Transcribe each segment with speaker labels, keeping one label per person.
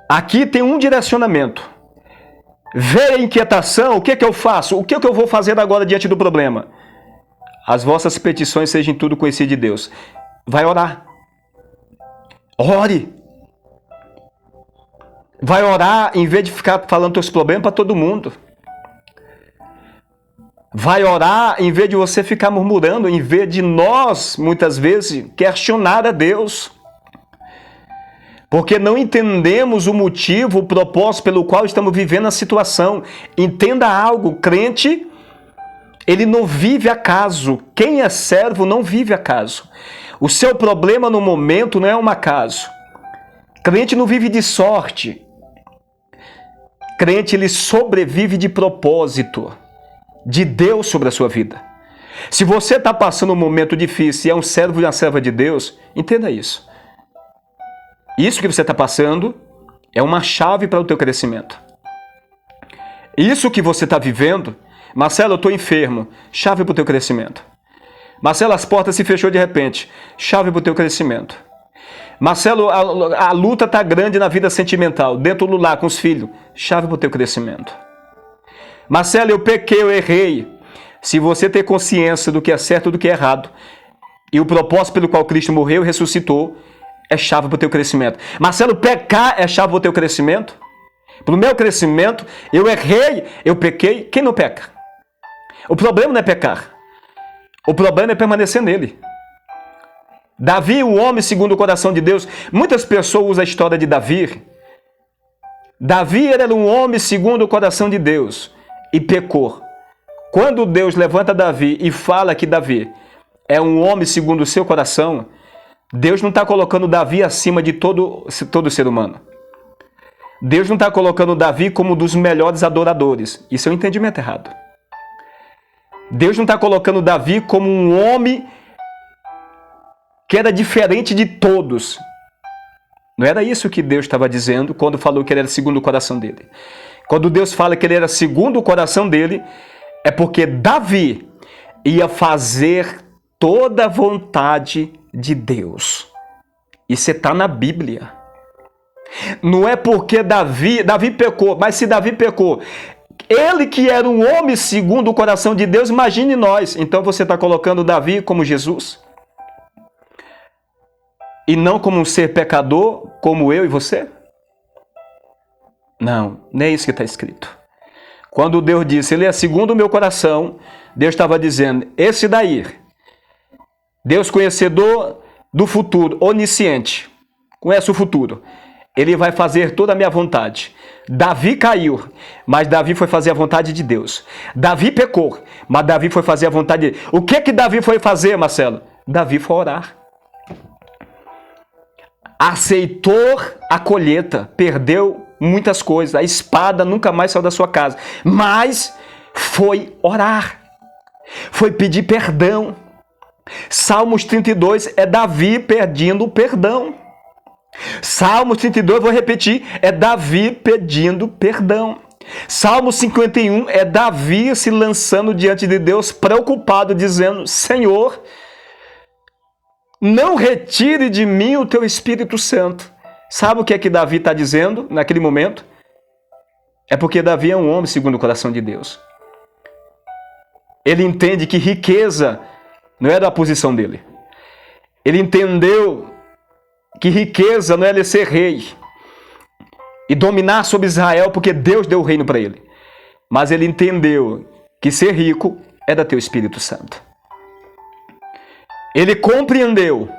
Speaker 1: Aqui tem um direcionamento. Vê a inquietação, o que é que eu faço? O que é que eu vou fazer agora diante do problema? As vossas petições sejam tudo conhecidas de Deus. Vai orar. Ore. Vai orar em vez de ficar falando teus problemas para todo mundo. Vai orar em vez de você ficar murmurando, em vez de nós, muitas vezes, questionar a Deus. Porque não entendemos o motivo, o propósito pelo qual estamos vivendo a situação. Entenda algo, crente, ele não vive acaso. Quem é servo não vive acaso. O seu problema no momento não é um acaso. Crente não vive de sorte. Crente, ele sobrevive de propósito, de Deus sobre a sua vida. Se você está passando um momento difícil e é um servo e uma serva de Deus, entenda isso. Isso que você está passando é uma chave para o teu crescimento. Isso que você está vivendo, Marcelo, eu estou enfermo, chave para o teu crescimento. Marcelo, as portas se fechou de repente, chave para o teu crescimento. Marcelo, a luta está grande na vida sentimental, dentro do lar com os filhos, chave para o teu crescimento. Marcelo, eu pequei, eu errei. Se você ter consciência do que é certo e do que é errado, e o propósito pelo qual Cristo morreu e ressuscitou, é chave para o teu crescimento. Marcelo, pecar é chave para o teu crescimento? Para o meu crescimento, eu errei, eu pequei, quem não peca? O problema não é pecar. O problema é permanecer nele. Davi, o homem segundo o coração de Deus, muitas pessoas usam a história de Davi. Davi era um homem segundo o coração de Deus e pecou. Quando Deus levanta Davi e fala que Davi é um homem segundo o seu coração, Deus não está colocando Davi acima de todo ser humano. Deus não está colocando Davi como um dos melhores adoradores. Isso é um entendimento errado. Deus não está colocando Davi como um homem que era diferente de todos. Não era isso que Deus estava dizendo quando falou que ele era segundo o coração dele. Quando Deus fala que ele era segundo o coração dele, é porque Davi ia fazer toda a vontade de Deus. Isso está na Bíblia. Não é porque Davi pecou, mas se Davi pecou, ele que era um homem segundo o coração de Deus, imagine nós. Então você está colocando Davi como Jesus? E não como um ser pecador, como eu e você? Não, nem é isso que está escrito. Quando Deus disse, ele é segundo o meu coração, Deus estava dizendo, esse daí, Deus conhecedor do futuro, onisciente, conhece o futuro, ele vai fazer toda a minha vontade. Davi caiu, mas Davi foi fazer a vontade de Deus. Davi pecou, mas Davi foi fazer a vontade de Deus. O que Davi foi fazer, Marcelo? Davi foi orar. Aceitou a colheita, perdeu muitas coisas, a espada nunca mais saiu da sua casa, mas foi orar, foi pedir perdão. Salmos 32 é Davi pedindo perdão. Salmos 32, vou repetir, é Davi pedindo perdão. Salmo 51 é Davi se lançando diante de Deus, preocupado, dizendo, Senhor, não retire de mim o teu Espírito Santo. Sabe o que é que Davi está dizendo naquele momento? É porque Davi é um homem segundo o coração de Deus. Ele entende que riqueza não era a posição dele. Ele entendeu que riqueza não é ele ser rei e dominar sobre Israel, porque Deus deu o reino para ele. Mas ele entendeu que ser rico era ter o Espírito Santo. Ele compreendeu,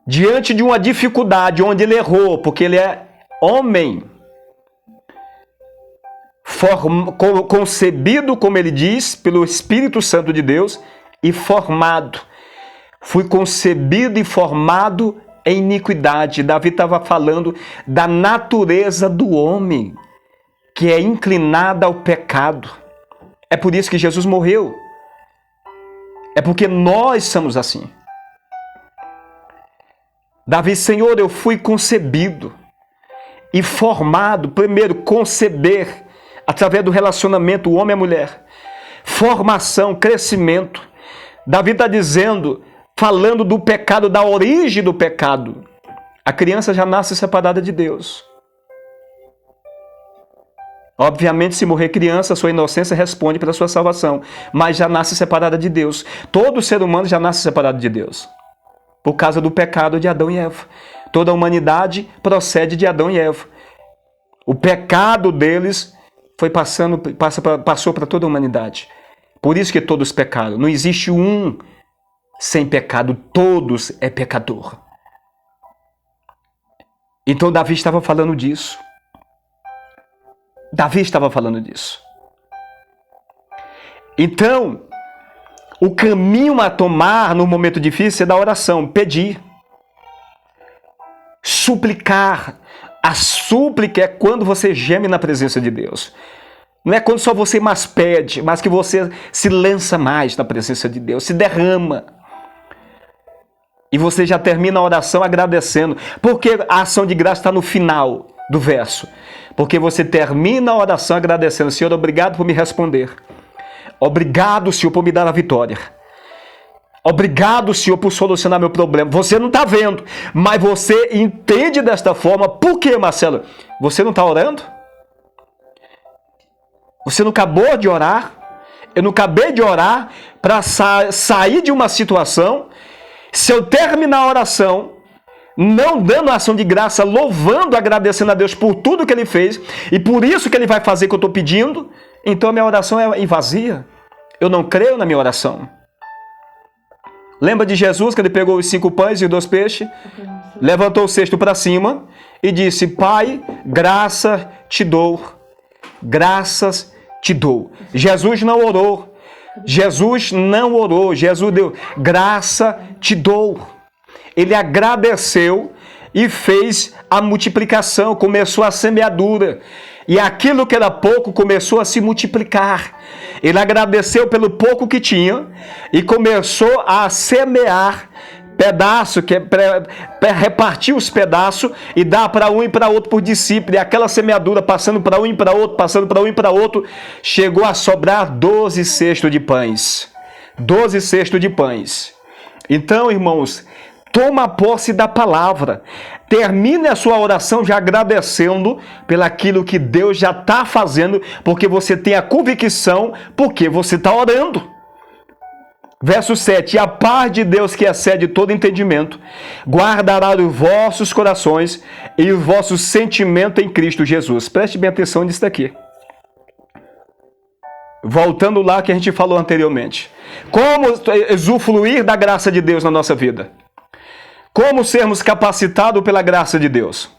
Speaker 1: diante de uma dificuldade onde ele errou, porque ele é homem, concebido, como ele diz, pelo Espírito Santo de Deus, e formado. Fui concebido e formado em iniquidade. Davi estava falando da natureza do homem, que é inclinada ao pecado. É por isso que Jesus morreu. É porque nós somos assim. Davi, Senhor, eu fui concebido e formado, primeiro, conceber, através do relacionamento, o homem e a mulher. Formação, crescimento. Davi está dizendo, falando do pecado, da origem do pecado. A criança já nasce separada de Deus. Obviamente, se morrer criança, sua inocência responde pela sua salvação, mas já nasce separada de Deus. Todo ser humano já nasce separado de Deus, por causa do pecado de Adão e Eva. Toda a humanidade procede de Adão e Eva. O pecado deles passou para toda a humanidade. Por isso que todos pecaram. Não existe um sem pecado, todos é pecador. Então Davi estava falando disso. Então, o caminho a tomar no momento difícil é da oração, pedir, suplicar. A súplica é quando você geme na presença de Deus. Não é quando só você mais pede, mas que você se lança mais na presença de Deus, se derrama. E você já termina a oração agradecendo. Porque a ação de graça está no final do verso. Porque você termina a oração agradecendo. Senhor, obrigado por me responder. Obrigado, Senhor, por me dar a vitória. Obrigado, Senhor, por solucionar meu problema. Você não está vendo, mas você entende desta forma. Por quê, Marcelo? Você não está orando? Você não acabou de orar? Eu não acabei de orar para sair de uma situação. Se eu terminar a oração, não dando a ação de graça, louvando, agradecendo a Deus por tudo que Ele fez, e por isso que Ele vai fazer o que eu estou pedindo, então a minha oração é vazia. Eu não creio na minha oração. Lembra de Jesus, que Ele pegou os 5 pães e 2 peixes, levantou o cesto para cima e disse: Pai, graça te dou, graças te dou. Jesus não orou. Jesus deu, graça te dou. Ele agradeceu e fez a multiplicação, começou a semeadura. E aquilo que era pouco começou a se multiplicar. Ele agradeceu pelo pouco que tinha e começou a semear pedaço, repartir os pedaços e dar para um e para outro por discípulo. E aquela semeadura passando para um e para outro, passando para um e para outro, chegou a sobrar 12 cestos de pães. 12 cestos de pães. Então, irmãos, toma posse da palavra. Termine a sua oração já agradecendo pelaquilo que Deus já está fazendo, porque você tem a convicção, porque você está orando. Verso 7, e a paz de Deus que excede todo entendimento, guardará os vossos corações e o vosso sentimento em Cristo Jesus. Preste bem atenção nisso daqui. Voltando lá que a gente falou anteriormente. Como usufruir da graça de Deus na nossa vida? Como sermos capacitados pela graça de Deus?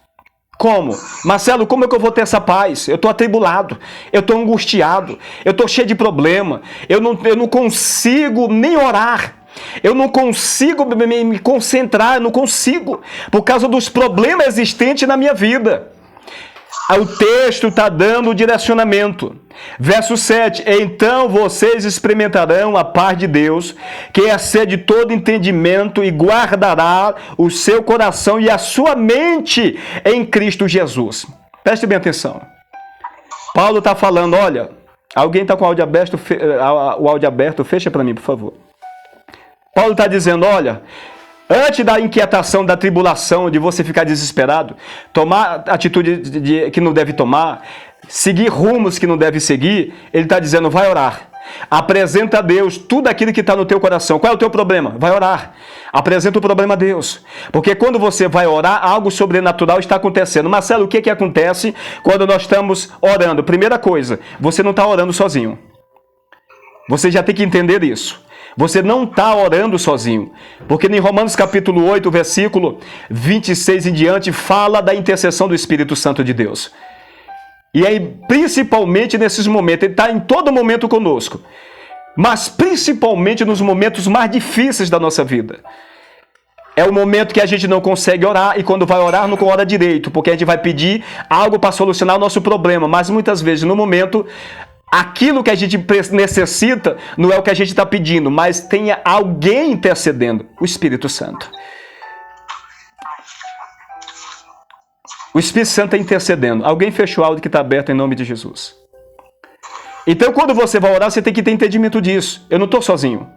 Speaker 1: Como? Marcelo, como é que eu vou ter essa paz? Eu estou atribulado, eu estou angustiado, eu estou cheio de problema, eu não consigo nem orar, eu não consigo me concentrar, eu não consigo, por causa dos problemas existentes na minha vida. O texto está dando o direcionamento. Verso 7, então vocês experimentarão a paz de Deus, que excede todo entendimento e guardará o seu coração e a sua mente em Cristo Jesus. Preste bem atenção. Paulo está falando, olha, alguém está com o áudio aberto, fecha para mim, por favor. Paulo está dizendo, olha, antes da inquietação, da tribulação, de você ficar desesperado, tomar atitude que não deve tomar, seguir rumos que não deve seguir, ele está dizendo, vai orar. Apresenta a Deus tudo aquilo que está no teu coração. Qual é o teu problema? Vai orar. Apresenta o problema a Deus. Porque quando você vai orar, algo sobrenatural está acontecendo. Marcelo, o que acontece quando nós estamos orando? Primeira coisa, você não está orando sozinho. Você já tem que entender isso. Você não está orando sozinho, porque em Romanos capítulo 8, versículo 26 em diante, fala da intercessão do Espírito Santo de Deus. E aí, principalmente nesses momentos, ele está em todo momento conosco, mas principalmente nos momentos mais difíceis da nossa vida. É o momento que a gente não consegue orar, e quando vai orar, não ora direito, porque a gente vai pedir algo para solucionar o nosso problema, mas muitas vezes no momento, aquilo que a gente necessita não é o que a gente está pedindo, mas tenha alguém intercedendo, o Espírito Santo. O Espírito Santo está intercedendo. Alguém fecha o áudio que está aberto em nome de Jesus. Então, quando você vai orar, você tem que ter entendimento disso. Eu não estou sozinho.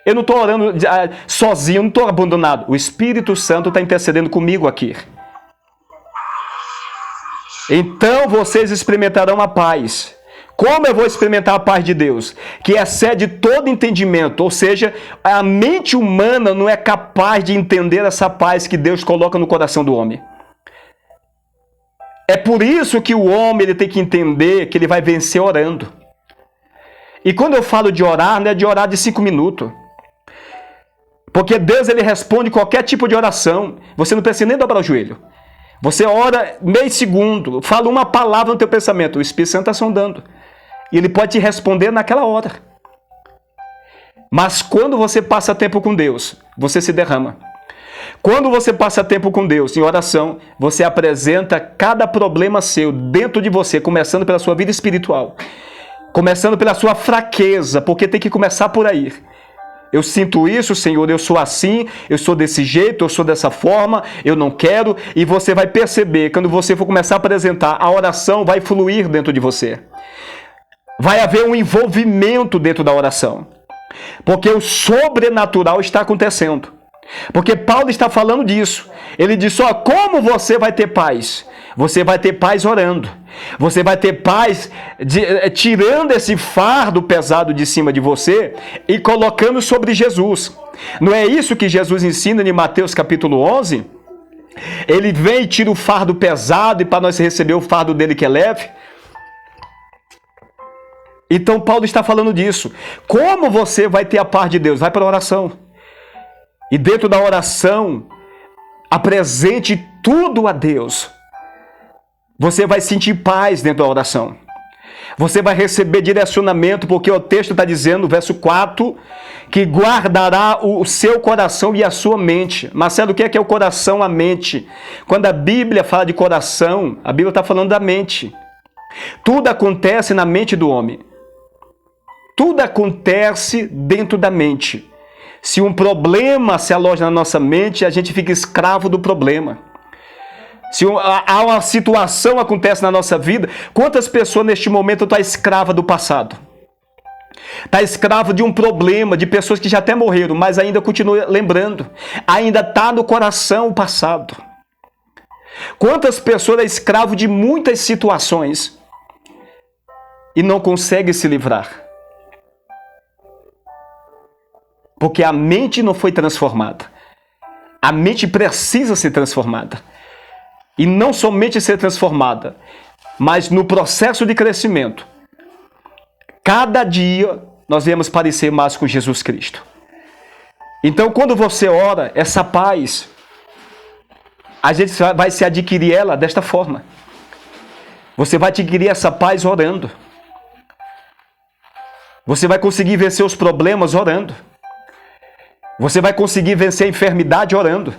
Speaker 1: Eu não estou orando sozinho, eu não estou abandonado. O Espírito Santo está intercedendo comigo aqui. Então vocês experimentarão a paz. Como eu vou experimentar a paz de Deus? Que excede todo entendimento, ou seja, a mente humana não é capaz de entender essa paz que Deus coloca no coração do homem. É por isso que o homem ele tem que entender que ele vai vencer orando. E quando eu falo de orar, não é de orar de 5 minutos. Porque Deus ele responde qualquer tipo de oração. Você não precisa nem dobrar o joelho. Você ora meio segundo, fala uma palavra no teu pensamento, o Espírito Santo está sondando. E ele pode te responder naquela hora. Mas quando você passa tempo com Deus, você se derrama. Quando você passa tempo com Deus em oração, você apresenta cada problema seu dentro de você, começando pela sua vida espiritual. Começando pela sua fraqueza, porque tem que começar por aí. Eu sinto isso, Senhor, eu sou assim, eu sou desse jeito, eu sou dessa forma, eu não quero. E você vai perceber, quando você for começar a apresentar, a oração vai fluir dentro de você. Vai haver um envolvimento dentro da oração. Porque o sobrenatural está acontecendo. Porque Paulo está falando disso. Ele disse, ó, como você vai ter paz? Você vai ter paz orando. Você vai ter paz tirando esse fardo pesado de cima de você e colocando sobre Jesus. Não é isso que Jesus ensina em Mateus capítulo 11? Ele vem e tira o fardo pesado e para nós receber o fardo dele que é leve. Então Paulo está falando disso. Como você vai ter a paz de Deus? Vai para a oração. E dentro da oração, apresente tudo a Deus. Você vai sentir paz dentro da oração. Você vai receber direcionamento, porque o texto está dizendo, verso 4, que guardará o seu coração e a sua mente. Marcelo, o que é o coração, a mente? Quando a Bíblia fala de coração, a Bíblia está falando da mente. Tudo acontece na mente do homem. Tudo acontece dentro da mente. Se um problema se aloja na nossa mente, a gente fica escravo do problema. Se há uma situação acontece na nossa vida, quantas pessoas neste momento estão escrava do passado? Está escravo de um problema, de pessoas que já até morreram, mas ainda continua lembrando. Ainda está no coração o passado. Quantas pessoas é escravo de muitas situações e não consegue se livrar? Porque a mente não foi transformada. A mente precisa ser transformada. E não somente ser transformada, mas no processo de crescimento. Cada dia nós viemos parecer mais com Jesus Cristo. Então, quando você ora, essa paz, a gente vai se adquirir ela desta forma. Você vai adquirir essa paz orando. Você vai conseguir vencer os problemas orando. Você vai conseguir vencer a enfermidade orando.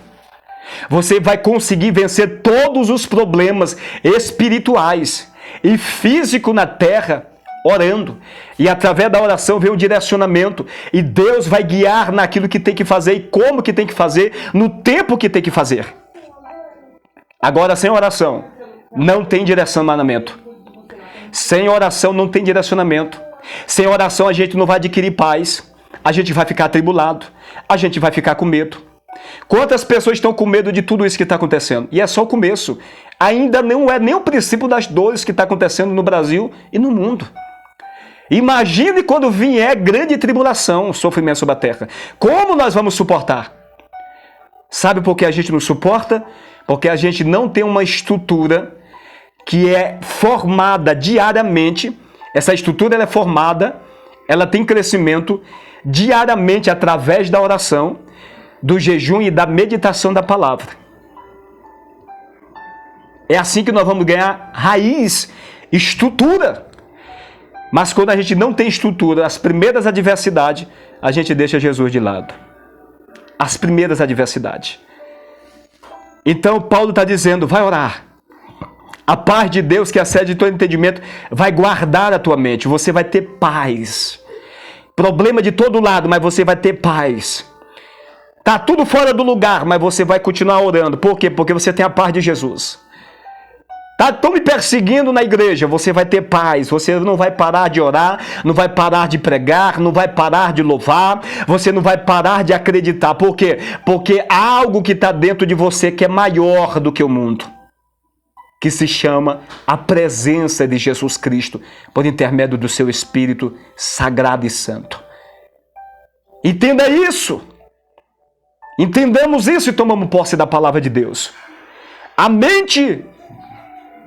Speaker 1: Você vai conseguir vencer todos os problemas espirituais e físicos na terra orando. E através da oração vem um direcionamento. E Deus vai guiar naquilo que tem que fazer e como que tem que fazer, no tempo que tem que fazer. Agora, sem oração, não tem direcionamento. Sem oração não tem direcionamento. Sem oração a gente não vai adquirir paz. A gente vai ficar atribulado. A gente vai ficar com medo. Quantas pessoas estão com medo de tudo isso que está acontecendo? E é só o começo. Ainda não é nem o princípio das dores que está acontecendo no Brasil e no mundo. Imagine quando vier grande tribulação, sofrimento sobre a terra. Como nós vamos suportar? Sabe por que a gente não suporta? Porque a gente não tem uma estrutura que é formada diariamente. Essa estrutura ela é formada, ela tem crescimento diariamente através da oração, do jejum e da meditação da palavra. É assim que nós vamos ganhar raiz, estrutura. Mas quando a gente não tem estrutura, as primeiras adversidades, a gente deixa Jesus de lado. As primeiras adversidades. Então Paulo está dizendo, vai orar. A paz de Deus que excede todo entendimento vai guardar a tua mente. Você vai ter paz. Problema de todo lado, mas você vai ter paz. Tá tudo fora do lugar, mas você vai continuar orando. Por quê? Porque você tem a paz de Jesus. Estão me perseguindo na igreja, você vai ter paz. Você não vai parar de orar, não vai parar de pregar, não vai parar de louvar, você não vai parar de acreditar. Por quê? Porque há algo que está dentro de você que é maior do que o mundo. que se chama a presença de Jesus Cristo, por intermédio do seu Espírito sagrado e santo. Entenda isso. Entendamos isso e tomamos posse da palavra de Deus. A mente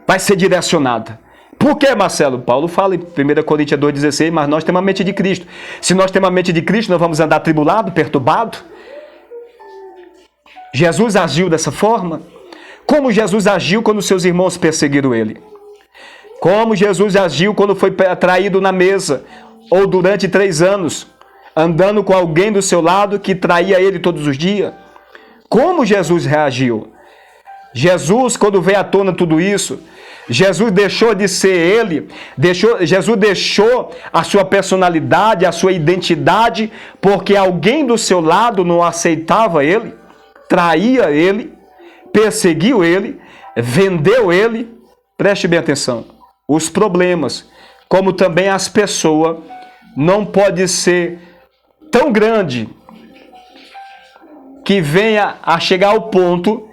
Speaker 1: vai ser direcionada. Por que, Marcelo? Paulo fala em 1 Coríntios 2,16, mas nós temos a mente de Cristo. Se nós temos a mente de Cristo, nós vamos andar atribulado, perturbado. Jesus agiu dessa forma. Como Jesus agiu quando seus irmãos perseguiram ele? Como Jesus agiu quando foi traído na mesa, ou durante 3 anos, andando com alguém do seu lado que traía ele todos os dias? Como Jesus reagiu? Jesus, quando veio à tona tudo isso, Jesus deixou de ser ele, Jesus deixou a sua personalidade, a sua identidade, porque alguém do seu lado não aceitava ele, traía ele, perseguiu ele, vendeu ele. Preste bem atenção. Os problemas, como também as pessoas, não pode ser tão grande que venha a chegar ao ponto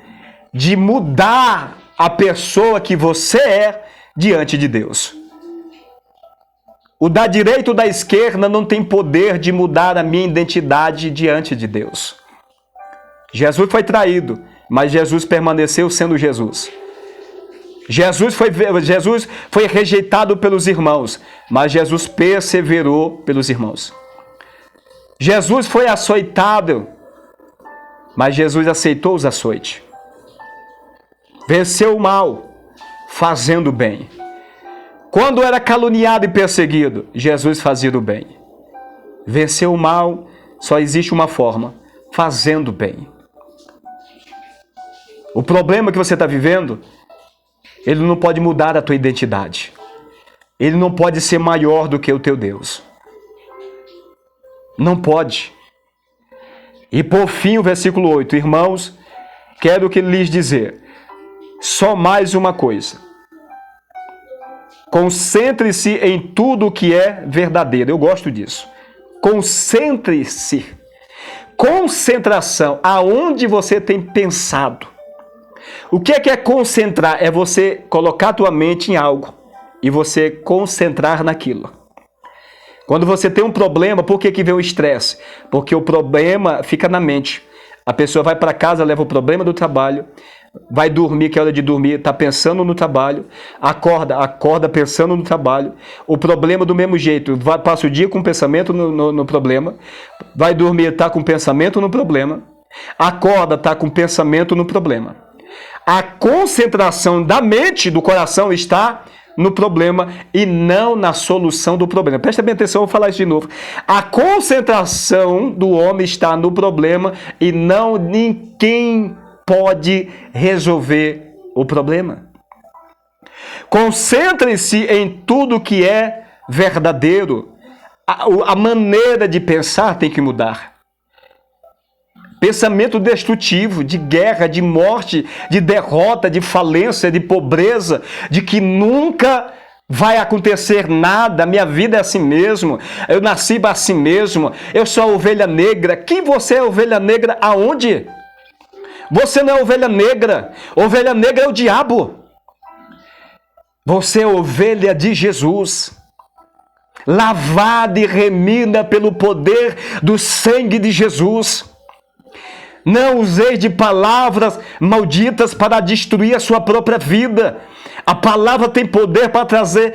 Speaker 1: de mudar a pessoa que você é diante de Deus. O da direita ou da esquerda não tem poder de mudar a minha identidade diante de Deus. Jesus foi traído, mas Jesus permaneceu sendo Jesus. Jesus foi rejeitado pelos irmãos, mas Jesus perseverou pelos irmãos. Jesus foi açoitado, mas Jesus aceitou os açoites. Venceu o mal, fazendo o bem. Quando era caluniado e perseguido, Jesus fazia o bem. Venceu o mal, só existe uma forma: fazendo o bem. O problema que você está vivendo, ele não pode mudar a tua identidade. Ele não pode ser maior do que o teu Deus. Não pode. E por fim, o versículo 8. Irmãos, quero que lhes dizer só mais uma coisa. Concentre-se em tudo o que é verdadeiro. Eu gosto disso. Concentre-se. Concentração. Aonde você tem pensado. O que é concentrar? É você colocar a tua mente em algo e você concentrar naquilo. Quando você tem um problema, por que vem o estresse? Porque o problema fica na mente. A pessoa vai para casa, leva o problema do trabalho, vai dormir, que é hora de dormir, está pensando no trabalho, acorda pensando no trabalho, o problema do mesmo jeito, passa o dia com pensamento no problema, vai dormir, está com pensamento no problema, acorda, está com pensamento no problema. A concentração da mente, do coração, está no problema e não na solução do problema. Presta bem atenção, eu vou falar isso de novo. A concentração do homem está no problema e não em quem pode resolver o problema. Concentre-se em tudo que é verdadeiro. A maneira de pensar tem que mudar. Pensamento destrutivo, de guerra, de morte, de derrota, de falência, de pobreza, de que nunca vai acontecer nada, minha vida é assim mesmo, eu nasci assim mesmo, eu sou a ovelha negra. Que você é ovelha negra aonde? Você não é ovelha negra é o diabo. Você é ovelha de Jesus, lavada e remida pelo poder do sangue de Jesus. Não usei de palavras malditas para destruir a sua própria vida. A palavra tem poder para trazer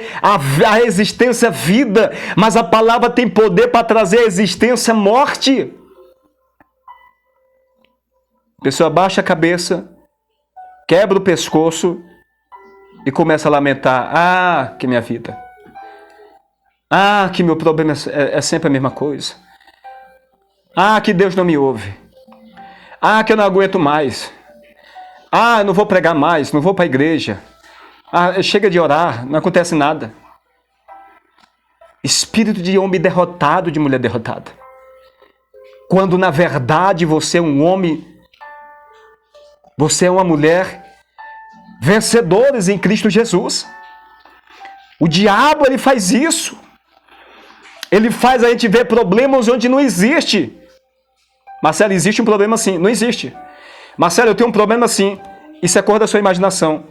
Speaker 1: a existência vida, mas a palavra tem poder para trazer a existência morte. A pessoa baixa a cabeça, quebra o pescoço e começa a lamentar. Ah, que minha vida. Ah, que meu problema é sempre a mesma coisa. Ah, que Deus não me ouve. Ah, que eu não aguento mais. Ah, eu não vou pregar mais, não vou para a igreja. Ah, chega de orar, não acontece nada. Espírito de homem derrotado, de mulher derrotada. Quando na verdade você é um homem, você é uma mulher vencedores em Cristo Jesus. O diabo, ele faz isso. Ele faz a gente ver problemas onde não existe. Marcelo, existe um problema assim? Não existe. Marcelo, eu tenho um problema assim. Isso é cor da sua imaginação.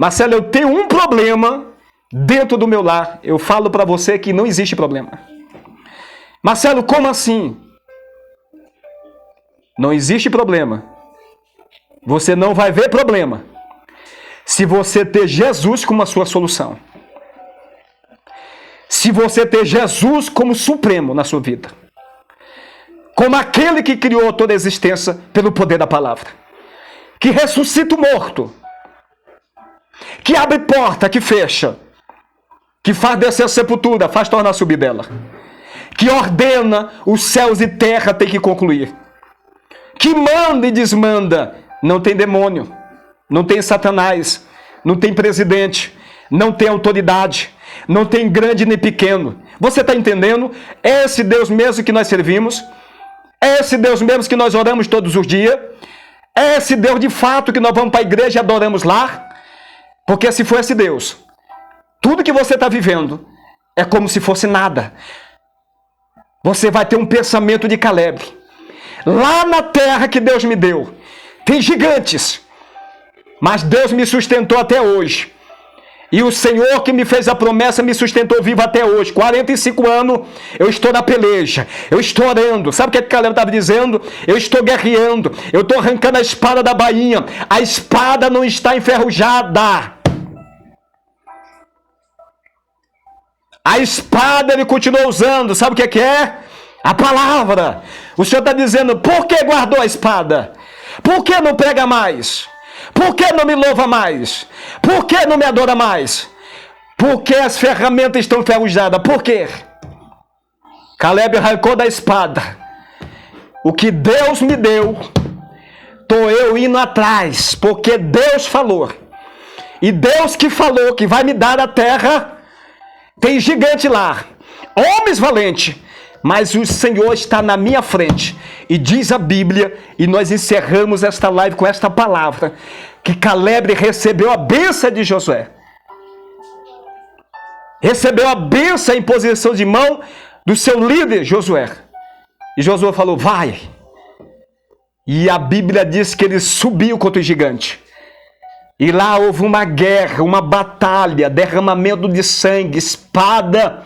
Speaker 1: Marcelo, eu tenho um problema dentro do meu lar. Eu falo para você que não existe problema. Marcelo, como assim? Não existe problema. Você não vai ver problema se você ter Jesus como a sua solução. Se você ter Jesus como supremo na sua vida. Como aquele que criou toda a existência pelo poder da palavra. Que ressuscita o morto. Que abre porta, que fecha. Que faz descer a sepultura, faz tornar subir dela. Que ordena os céus e terra tem que concluir. Que manda e desmanda. Não tem demônio. Não tem Satanás. Não tem presidente. Não tem autoridade. Não tem grande nem pequeno. Você está entendendo? É esse Deus mesmo que nós servimos. É esse Deus mesmo que nós oramos todos os dias. É esse Deus de fato que nós vamos para a igreja e adoramos lá. Porque se for esse Deus, tudo que você está vivendo é como se fosse nada. Você vai ter um pensamento de Caleb. Lá na terra que Deus me deu, tem gigantes. Mas Deus me sustentou até hoje. E o Senhor que me fez a promessa me sustentou vivo até hoje. 45 anos eu estou na peleja. Eu estou orando. Sabe o que Caleb estava dizendo? Eu estou guerreando. Eu estou arrancando a espada da bainha. A espada não está enferrujada. A espada ele continuou usando. Sabe o que é? A palavra. O Senhor está dizendo, por que guardou a espada? Por que não prega mais? Por que não me louva mais? Por que não me adora mais? Porque as ferramentas estão enferrujadas. Por quê? Caleb arrancou da espada. O que Deus me deu, estou eu indo atrás. Porque Deus falou. E Deus que falou que vai me dar a terra, tem gigante lá. Homens valentes. Mas o Senhor está na minha frente. E diz a Bíblia, e nós encerramos esta live com esta palavra, que Caleb recebeu a bênção de Josué. Recebeu a bênção em posição de mão do seu líder, Josué. E Josué falou, vai. E a Bíblia diz que ele subiu contra o gigante. E lá houve uma guerra, uma batalha, derramamento de sangue, espada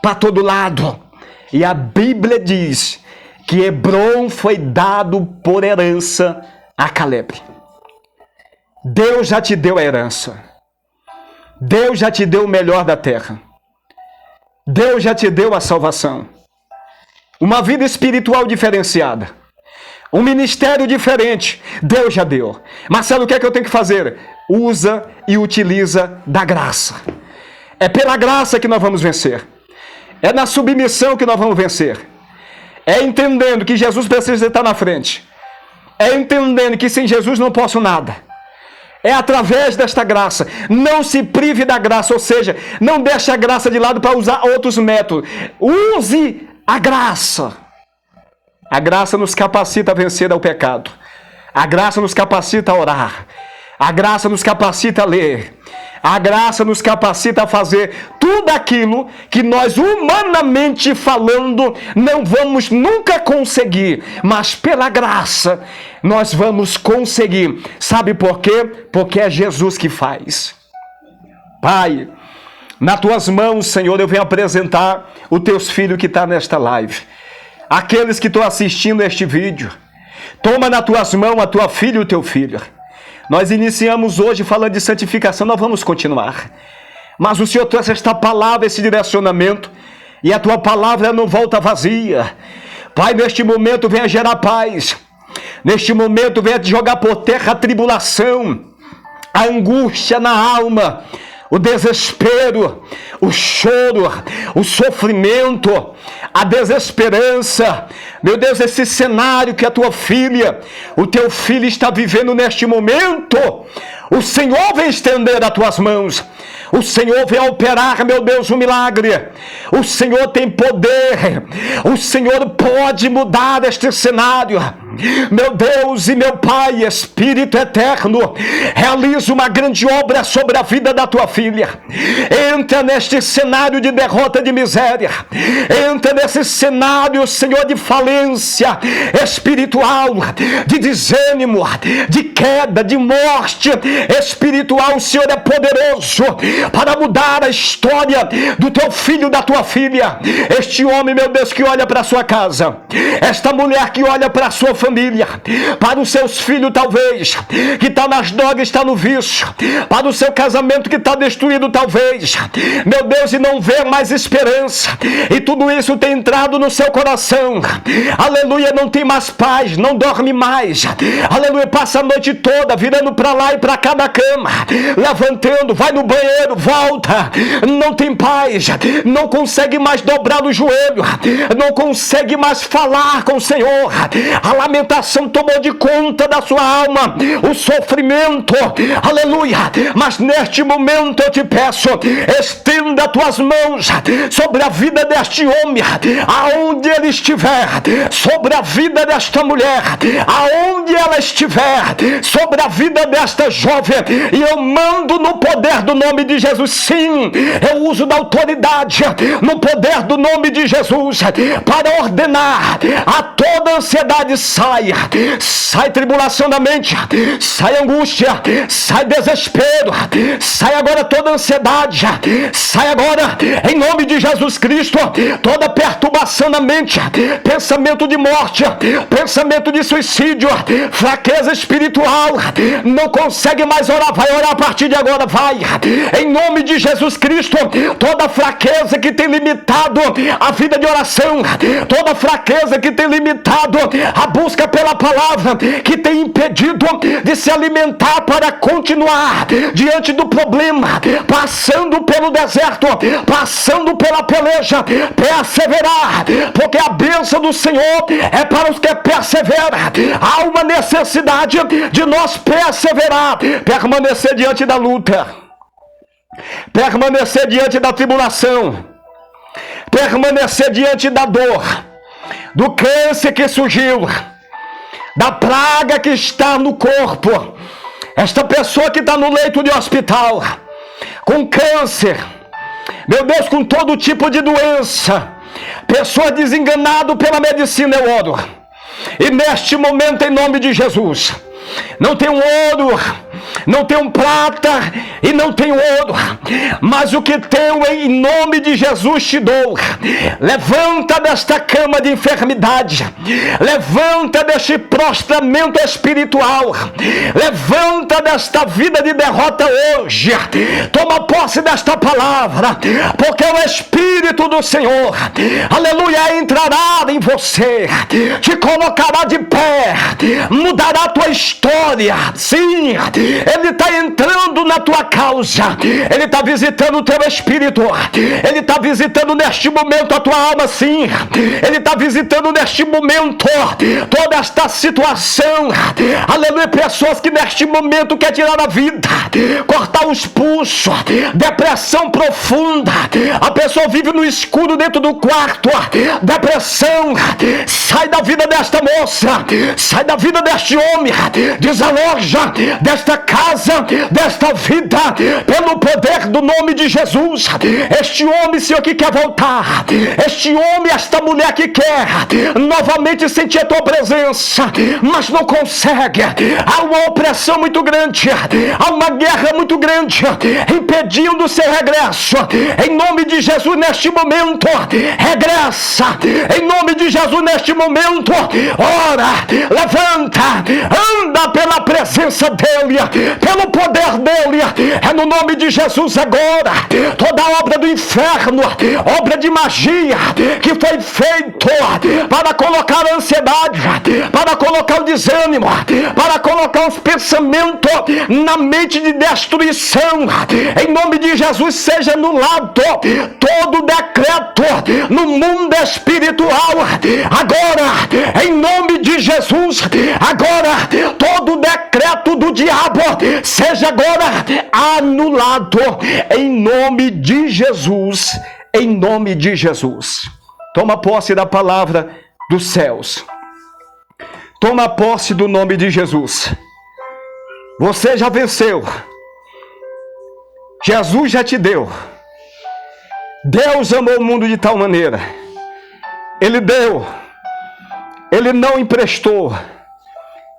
Speaker 1: para todo lado. E a Bíblia diz que Hebrom foi dado por herança a Caleb. Deus já te deu a herança. Deus já te deu o melhor da terra. Deus já te deu a salvação. Uma vida espiritual diferenciada. Um ministério diferente. Deus já deu. Marcelo, o que é que eu tenho que fazer? Usa e utiliza da graça. É pela graça que nós vamos vencer. É na submissão que nós vamos vencer. É entendendo que Jesus precisa estar na frente. É entendendo que sem Jesus não posso nada. É através desta graça. Não se prive da graça, ou seja, não deixe a graça de lado para usar outros métodos. Use a graça. A graça nos capacita a vencer ao pecado. A graça nos capacita a orar. A graça nos capacita a ler. A graça nos capacita a fazer tudo aquilo que nós, humanamente falando, não vamos nunca conseguir. Mas pela graça, nós vamos conseguir. Sabe por quê? Porque é Jesus que faz. Pai, nas tuas mãos, Senhor, eu venho apresentar os teus filhos que estão nesta live. Aqueles que estão assistindo este vídeo. Toma nas tuas mãos a tua filha e o teu filho. Nós iniciamos hoje falando de santificação, nós vamos continuar. Mas o Senhor trouxe esta palavra, esse direcionamento, e a tua palavra não volta vazia. Pai, neste momento venha gerar paz. Neste momento venha jogar por terra a tribulação, a angústia na alma, o desespero, o choro, o sofrimento, a desesperança. Meu Deus, esse cenário que a tua filha, o teu filho está vivendo neste momento, o Senhor vem estender as tuas mãos. O Senhor vem operar, meu Deus, um milagre. O Senhor tem poder. O Senhor pode mudar este cenário. Meu Deus e meu Pai, Espírito eterno, realiza uma grande obra sobre a vida da tua filha. Entra neste cenário de derrota, de miséria. Entra nesse cenário, Senhor, de falência espiritual, de desânimo, de queda, de morte espiritual. O Senhor é poderoso para mudar a história do teu filho, da tua filha. Este homem, meu Deus, que olha para a sua casa, esta mulher que olha para a sua família, para os seus filhos talvez, que está nas drogas, está no vício, para o seu casamento que está destruído talvez, meu Deus, e não vê mais esperança, e tudo isso tem entrado no seu coração, aleluia, não tem mais paz, não dorme mais, aleluia, passa a noite toda virando para lá e para cá na cama, levantando, vai no banheiro, volta, não tem paz, não consegue mais dobrar o joelho, não consegue mais falar com o Senhor, a lamentação tomou de conta da sua alma, o sofrimento, aleluia, mas neste momento eu te peço, estenda as tuas mãos sobre a vida deste homem, aonde ele estiver, sobre a vida desta mulher, aonde ela estiver, sobre a vida desta jovem, e eu mando no poder do nome de Jesus, sim, eu uso da autoridade, no poder do nome de Jesus, para ordenar a toda ansiedade, sai tribulação da mente, sai angústia, sai desespero, sai agora toda ansiedade, sai agora em nome de Jesus Cristo, toda perturbação na mente, pensamento de morte, pensamento de suicídio, fraqueza espiritual, não consegue mais orar, vai orar a partir de agora, vai, em nome de Jesus Cristo, toda fraqueza que tem limitado a vida de oração, toda fraqueza que tem limitado a busca pela palavra, que tem impedido de se alimentar para continuar diante do problema, passando pelo deserto, passando pela peleja, perseverar, porque a bênção do Senhor é para os que perseveram. Há uma necessidade de nós perseverar, permanecer diante da luta, permanecer diante da tribulação, permanecer diante da dor, do câncer que surgiu, da praga que está no corpo. Esta pessoa que está no leito de hospital, com câncer, meu Deus, com todo tipo de doença, pessoa desenganada pela medicina, eu oro. E neste momento, em nome de Jesus, não tem ouro, não tenho prata e não tenho ouro, mas o que tenho em nome de Jesus te dou. Levanta desta cama de enfermidade, levanta deste prostramento espiritual, levanta desta vida de derrota hoje, toma posse desta palavra, porque o Espírito do Senhor, aleluia, entrará em você, te colocará de pé, mudará a tua história. Sim, Ele está entrando na tua causa, Ele está visitando o teu espírito, Ele está visitando neste momento a tua alma, sim, Ele está visitando neste momento toda esta situação, aleluia, pessoas que neste momento quer tirar a vida, cortar os pulsos, depressão profunda, a pessoa vive no escuro dentro do quarto, depressão, sai da vida desta moça, sai da vida deste homem, desaloja desta casa, desta vida, pelo poder do nome de Jesus. Este homem, Senhor, que quer voltar, este homem, esta mulher que quer novamente sentir a tua presença, mas não consegue. Há uma opressão muito grande, há uma guerra muito grande impedindo o seu regresso. Em nome de Jesus, neste momento, regressa. Em nome de Jesus, neste momento, ora, levanta, anda pela presença dele, pelo poder dele. É no nome de Jesus agora. Toda obra do inferno, obra de magia que foi feito para colocar a ansiedade, para colocar o desânimo, para colocar os pensamentos na mente de destruição, em nome de Jesus seja anulado todo decreto no mundo espiritual agora, em nome de Jesus. Agora todo decreto do diabo seja agora anulado em nome de Jesus, em nome de Jesus. Toma posse da palavra dos céus, Toma posse do nome de Jesus. Você já venceu. Jesus já te deu. Deus amou o mundo de tal maneira. Ele deu. Ele não emprestou.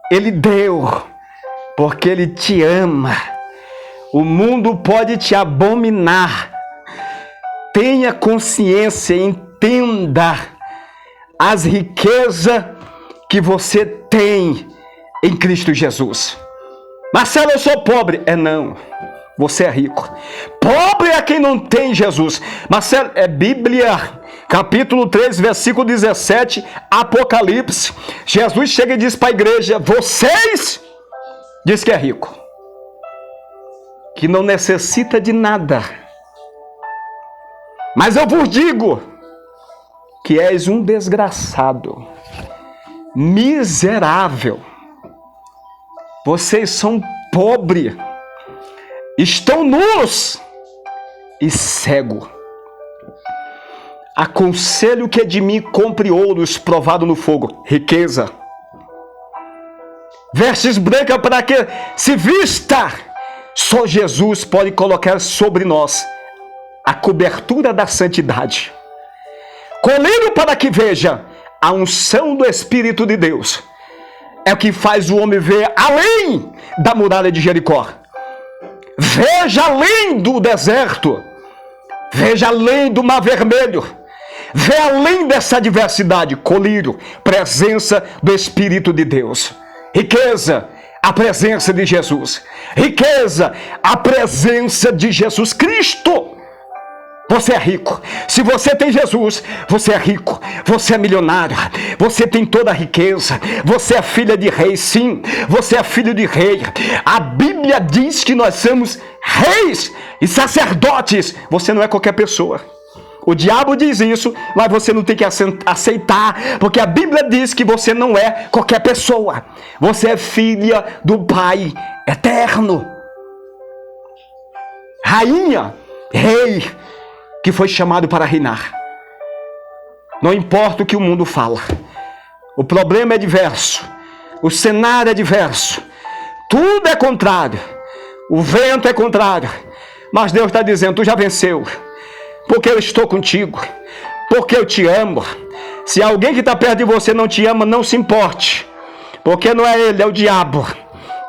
Speaker 1: Ele deu. Porque Ele te ama. O mundo pode te abominar. Tenha consciência, entenda as riquezas que você tem em Cristo Jesus. Marcelo, eu sou pobre. Não, você é rico. Pobre é quem não tem Jesus. Marcelo, é Bíblia, capítulo 3, versículo 17, Apocalipse. Jesus chega e diz para a igreja: vocês, diz que é rico, que não necessita de nada. Mas eu vos digo que és um desgraçado, miserável. Vocês são pobres, estão nus e cegos. Aconselho que de mim compre ouros provado no fogo, riqueza. Vestes brancas para que se vista. Só Jesus pode colocar sobre nós a cobertura da santidade. Colírio para que veja a unção do Espírito de Deus. É o que faz o homem ver além da muralha de Jericó. Veja além do deserto. Veja além do mar vermelho. Vê além dessa adversidade. Colírio, presença do Espírito de Deus. Riqueza, a presença de Jesus. Riqueza, a presença de Jesus Cristo. Você é rico. Se você tem Jesus, você é rico. Você é milionário. Você tem toda a riqueza. Você é filha de rei, sim. Você é filho de rei. A Bíblia diz que nós somos reis e sacerdotes. Você não é qualquer pessoa. O diabo diz isso, mas você não tem que aceitar, porque a Bíblia diz que você não é qualquer pessoa. Você é filha do Pai eterno. Rainha, rei, que foi chamado para reinar. Não importa o que o mundo fala. O problema é diverso. O cenário é diverso. Tudo é contrário. O vento é contrário. Mas Deus está dizendo: tu já venceu. Porque eu estou contigo. Porque eu te amo. Se alguém que está perto de você não te ama, não se importe. Porque não é ele, é o diabo.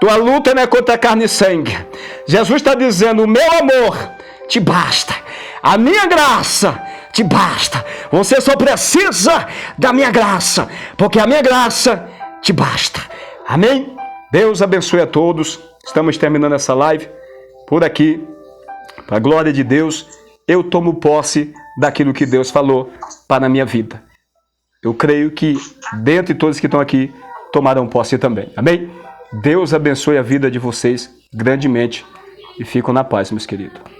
Speaker 1: Tua luta não é contra carne e sangue. Jesus está dizendo: o meu amor te basta. A minha graça te basta. Você só precisa da minha graça, porque a minha graça te basta. Amém? Deus abençoe a todos. Estamos terminando essa live por aqui. Para a glória de Deus, eu tomo posse daquilo que Deus falou para a minha vida. Eu creio que dentre todos que estão aqui, tomarão posse também. Amém? Deus abençoe a vida de vocês grandemente e fiquem na paz, meus queridos.